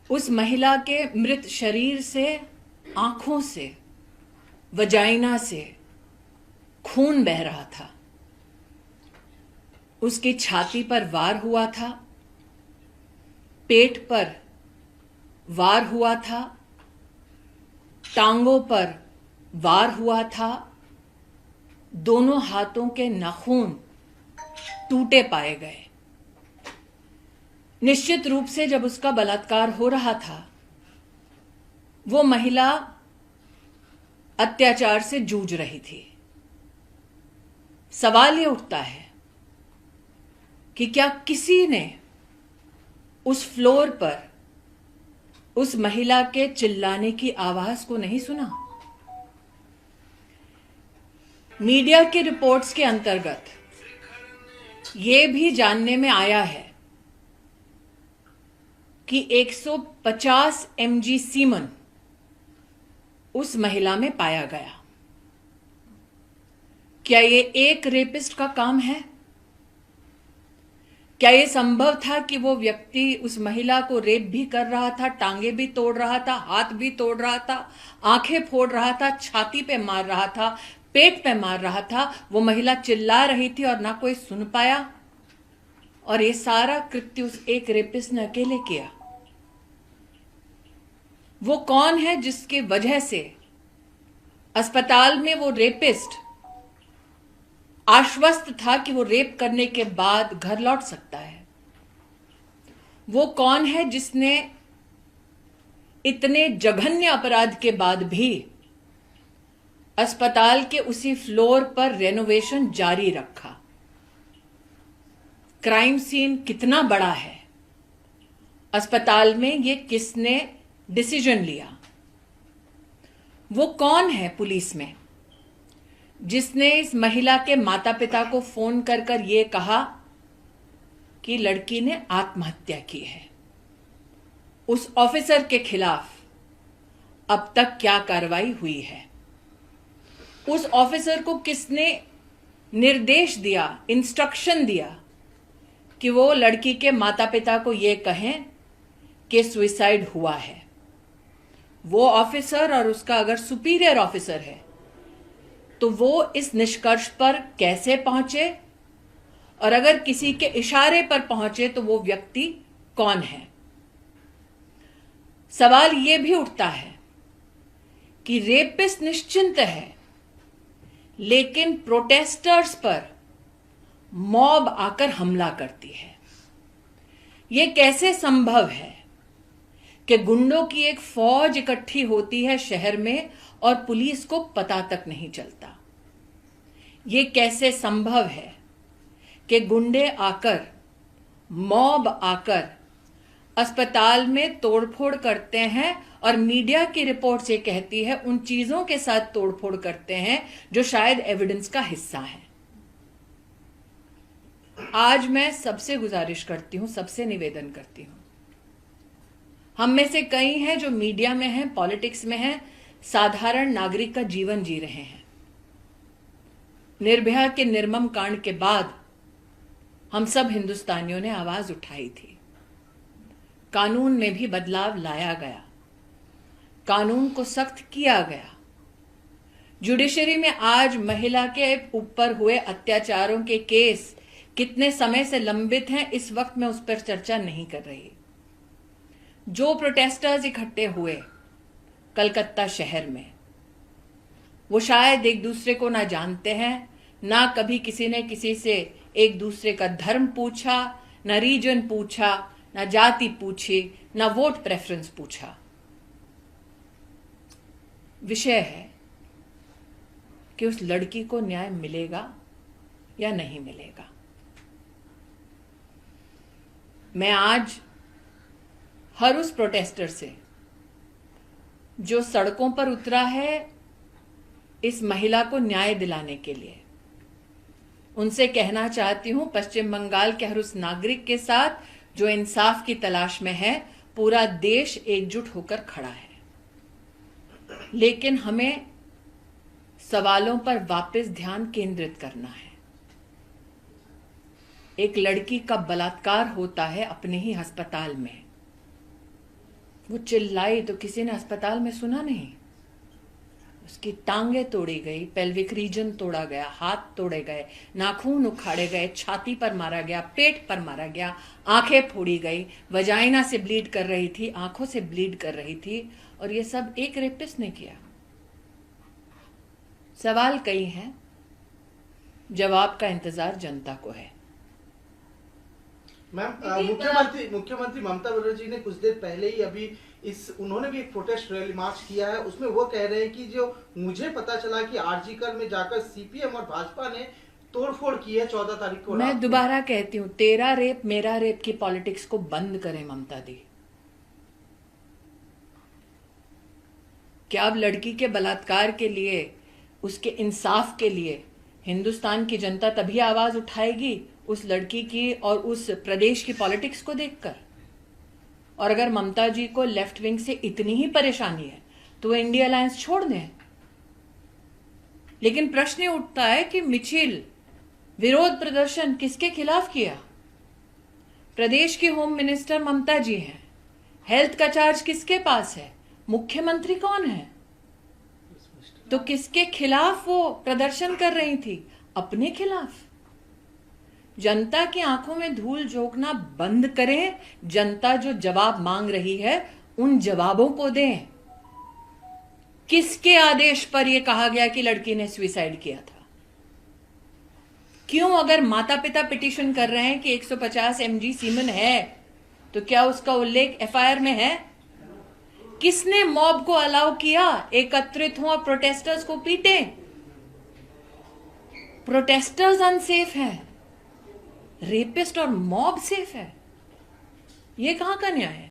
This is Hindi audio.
उस महिला के मृत शरीर से, आंखों से, वजाइना से खून बह रहा था। उसकी छाती पर वार हुआ था, पेट पर वार हुआ था, टांगों पर वार हुआ था, दोनों हाथों के नाखून टूटे पाए गए। निश्चित रूप से जब उसका बलात्कार हो रहा था, वो महिला अत्याचार से जूझ रही थी। सवाल ये उठता है कि क्या किसी ने उस फ्लोर पर उस महिला के चिल्लाने की आवाज को नहीं सुना? मीडिया की रिपोर्ट्स के अंतर्गत यह भी जानने में आया है कि 150 mg सीमन उस महिला में पाया गया। क्या यह एक रेपिस्ट का काम है? क्या यह संभव था कि वो व्यक्ति उस महिला को रेप भी कर रहा था, टांगे भी तोड़ रहा था, हाथ भी तोड़ रहा था, आंखें फोड़ रहा था, छाती पे मार रहा था, पेट पे मार रहा था, वो महिला चिल्ला रही थी और ना कोई सुन पाया, और ये सारा कृत्य उस एक रेपिस्ट ने अकेले किया? वो कौन है जिसकी वजह से अस्पताल में वो रेपिस्ट आश्वस्त था कि वो रेप करने के बाद घर लौट सकता है? वो कौन है जिसने इतने जघन्य अपराध के बाद भी अस्पताल के उसी फ्लोर पर रेनोवेशन जारी रखा? क्राइम सीन कितना बड़ा है? अस्पताल में ये किसने डिसीजन लिया? वो कौन है पुलिस में जिसने इस महिला के माता पिता को फोन कर कर ये कहा कि लड़की ने आत्महत्या की है? उस ऑफिसर के खिलाफ अब तक क्या कार्रवाई हुई है? उस ऑफिसर को किसने निर्देश दिया, इंस्ट्रक्शन दिया कि वो लड़की के माता पिता को ये कहें कि सुसाइड हुआ है? वो ऑफिसर और उसका अगर सुपीरियर ऑफिसर है तो वो इस निष्कर्ष पर कैसे पहुंचे, और अगर किसी के इशारे पर पहुंचे तो वो व्यक्ति कौन है? सवाल यह भी उठता है कि रेपिस्ट निश्चिंत है, लेकिन प्रोटेस्टर्स पर मॉब आकर हमला करती है। यह कैसे संभव है कि गुंडों की एक फौज इकट्ठी होती है शहर में और पुलिस को पता तक नहीं चलता? यह कैसे संभव है कि गुंडे आकर, मॉब आकर अस्पताल में तोड़फोड़ करते हैं और मीडिया की रिपोर्ट ये कहती है उन चीजों के साथ तोड़फोड़ करते हैं जो शायद एविडेंस का हिस्सा है? आज मैं सबसे गुजारिश करती हूं, सबसे निवेदन करती हूं, हम में से कई हैं जो मीडिया में हैं, पॉलिटिक्स में हैं, साधारण नागरिक का जीवन जी रहे हैं। निर्भया के निर्मम कांड के बाद हम सब हिंदुस्तानियों ने आवाज उठाई थी। कानून में भी बदलाव लाया गया, कानून को सख्त किया गया। जुडिशरी में आज महिला के ऊपर हुए अत्याचारों के केस कितने समय से लंबित हैं, इस वक्त मैं उस पर चर्चा नहीं कर रही। जो प्रोटेस्टर्स इकट्ठे हुए कलकत्ता शहर में, वो शायद एक दूसरे को ना जानते हैं, ना कभी किसी ने किसी से एक दूसरे का धर्म पूछा, ना रीजन पूछा, ना जाति पूछी, ना वोट प्रेफरेंस पूछा। विषय है कि उस लड़की को न्याय मिलेगा या नहीं मिलेगा। मैं आज हर उस प्रोटेस्टर से जो सड़कों पर उतरा है इस महिला को न्याय दिलाने के लिए, उनसे कहना चाहती हूं, पश्चिम बंगाल के हर उस नागरिक के साथ जो इंसाफ की तलाश में है, पूरा देश एकजुट होकर खड़ा है। लेकिन हमें सवालों पर वापस ध्यान केंद्रित करना है। एक लड़की का बलात्कार होता है अपने ही अस्पताल में, वो चिल्लाई तो किसी ने अस्पताल में सुना नहीं। उसकी टांगे तोड़ी गई, पेल्विक रीजन तोड़ा गया, हाथ तोड़े गए, नाखून उखाड़े गए, छाती पर मारा गया, पेट पर मारा गया, आंखें फोड़ी गई, वजाइना से ब्लीड कर रही थी, आंखों से ब्लीड कर रही थी, और ये सब एक रेपिस्ट ने किया। सवाल कई हैं, जवाब का इंतजार जनता को है। मैम, मुख्यमंत्री ममता बनर्जी ने कुछ देर पहले ही अभी उन्होंने भी एक प्रोटेस्ट रैली मार्च किया है। उसमें वो कह रहे हैं कि जो मुझे पता चला कि आरजीकर में जाकर सीपीएम और भाजपा ने तोड़फोड़ की है 14 तारीख को। मैं दोबारा कहती हूं, तेरा रेप मेरा रेप की पॉलिटिक्स को बंद करें ममता दी। क्या अब लड़की के बलात्कार के लिए, उसके इंसाफ के लिए हिंदुस्तान की जनता तभी आवाज उठाएगी उस लड़की की और उस प्रदेश की पॉलिटिक्स को देखकर? और अगर ममता जी को लेफ्ट विंग से इतनी ही परेशानी है तो वो इंडिया अलायंस छोड़ दें। लेकिन प्रश्न ये उठता है कि मिचिल विरोध प्रदर्शन किसके खिलाफ किया? प्रदेश की होम मिनिस्टर ममता जी हैं, हेल्थ का चार्ज किसके पास है, मुख्यमंत्री कौन है? तो किसके खिलाफ वो प्रदर्शन कर रही थी? अपने खिलाफ। जनता की आंखों में धूल झोंकना बंद करें। जनता जो जवाब मांग रही है उन जवाबों को दें। किसके आदेश पर यह कहा गया कि लड़की ने सुसाइड किया था? क्यों? अगर माता पिता पिटीशन कर रहे हैं कि 150 mg सीमेन है तो क्या उसका उल्लेख एफआईआर में है? किसने मॉब को अलाउ किया एकत्रित हो और प्रोटेस्टर्स को पीटे? प्रोटेस्टर्स अनसेफ हैं, रेपिस्ट और मॉब सेफ है। ये कहां का न्याय है?